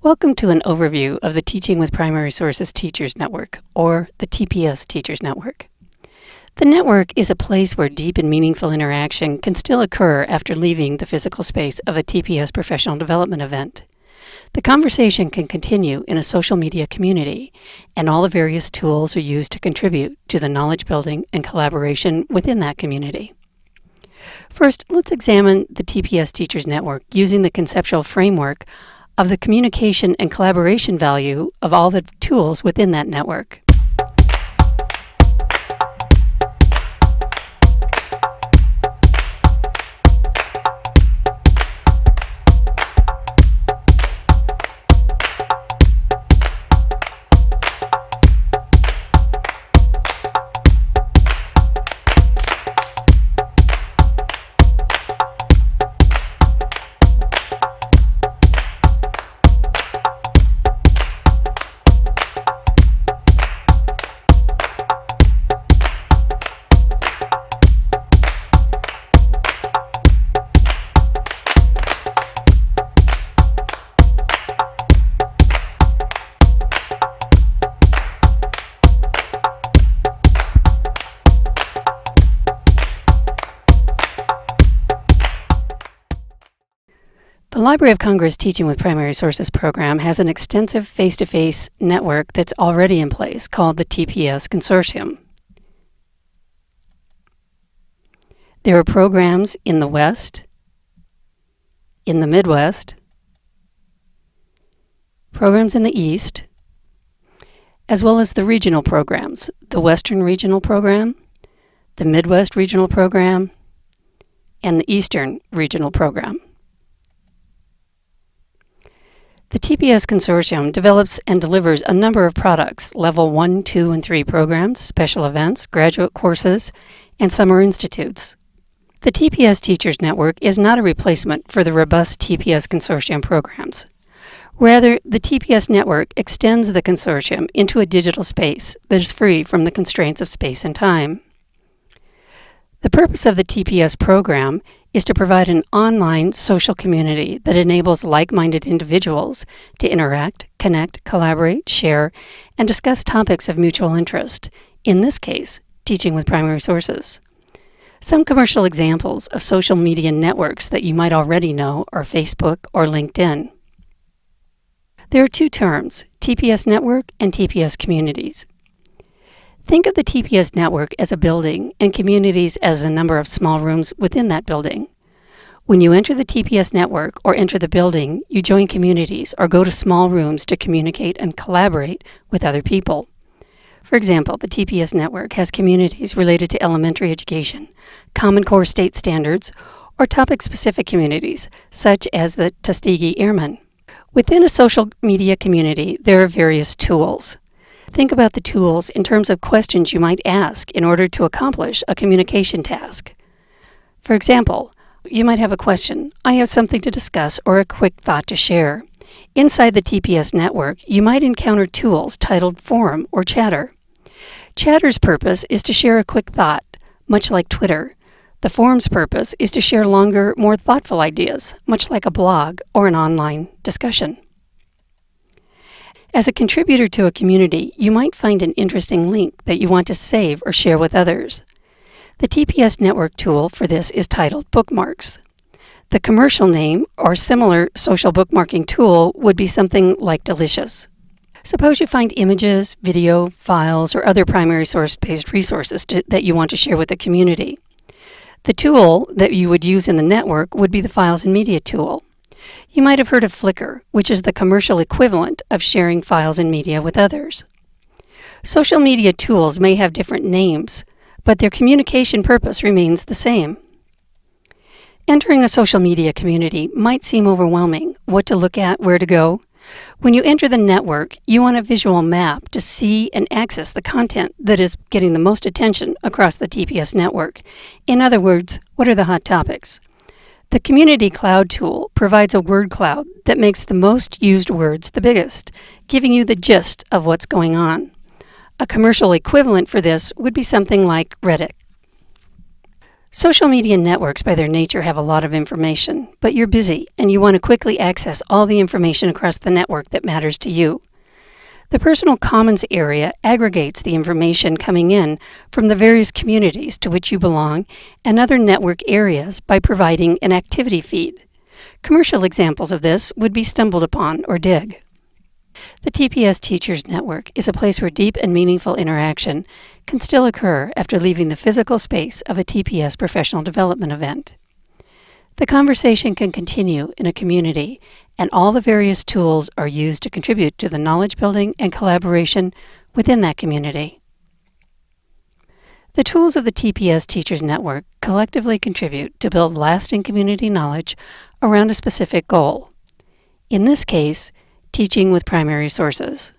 Welcome to an overview of the Teaching with Primary Sources Teachers Network, or the TPS Teachers Network. The network is a place where deep and meaningful interaction can still occur after leaving the physical space of a TPS professional development event. The conversation can continue in a social media community, and all the various tools are used to contribute to the knowledge building and collaboration within that community. First, let's examine the TPS Teachers Network using the conceptual framework of the communication and collaboration value of all the tools within that network. The Library of Congress Teaching with Primary Sources program has an extensive face-to-face network that's already in place called the TPS Consortium. There are programs in the West, in the Midwest, programs in the East, as well as the regional programs, the Western Regional Program, the Midwest Regional Program, and the Eastern Regional Program. The TPS Consortium develops and delivers a number of products, Level 1, 2, and 3 programs, special events, graduate courses, and summer institutes. The TPS Teachers Network is not a replacement for the robust TPS Consortium programs. Rather, the TPS Network extends the consortium into a digital space that is free from the constraints of space and time. The purpose of the TPS program is to provide an online social community that enables like-minded individuals to interact, connect, collaborate, share, and discuss topics of mutual interest, in this case, teaching with primary sources. Some commercial examples of social media networks that you might already know are Facebook or LinkedIn. There are two terms, TPS Network and TPS Communities. Think of the TPS network as a building and communities as a number of small rooms within that building. When you enter the TPS network or enter the building, you join communities or go to small rooms to communicate and collaborate with other people. For example, the TPS network has communities related to elementary education, Common Core state standards, or topic-specific communities, such as the Tuskegee Airmen. Within a social media community, there are various tools. Think about the tools in terms of questions you might ask in order to accomplish a communication task. For example, you might have a question, I have something to discuss, or a quick thought to share. Inside the TPS network, you might encounter tools titled Forum or Chatter. Chatter's purpose is to share a quick thought, much like Twitter. The forum's purpose is to share longer, more thoughtful ideas, much like a blog or an online discussion. As a contributor to a community, you might find an interesting link that you want to save or share with others. The TPS network tool for this is titled Bookmarks. The commercial name or similar social bookmarking tool would be something like Delicious. Suppose you find images, video, files, or other primary source-based resources that you want to share with the community. The tool that you would use in the network would be the Files and Media tool. You might have heard of Flickr, which is the commercial equivalent of sharing files and media with others. Social media tools may have different names, but their communication purpose remains the same. Entering a social media community might seem overwhelming. What to look at, where to go? When you enter the network, you want a visual map to see and access the content that is getting the most attention across the TPS network. In other words, what are the hot topics? The Community Cloud tool provides a word cloud that makes the most used words the biggest, giving you the gist of what's going on. A commercial equivalent for this would be something like Reddit. Social media networks by their nature have a lot of information, but you're busy and you want to quickly access all the information across the network that matters to you. The Personal Commons area aggregates the information coming in from the various communities to which you belong and other network areas by providing an activity feed. Commercial examples of this would be Stumbled Upon or Dig. The TPS Teachers Network is a place where deep and meaningful interaction can still occur after leaving the physical space of a TPS professional development event. The conversation can continue in a community, and all the various tools are used to contribute to the knowledge building and collaboration within that community. The tools of the TPS Teachers Network collectively contribute to build lasting community knowledge around a specific goal. In this case, teaching with primary sources.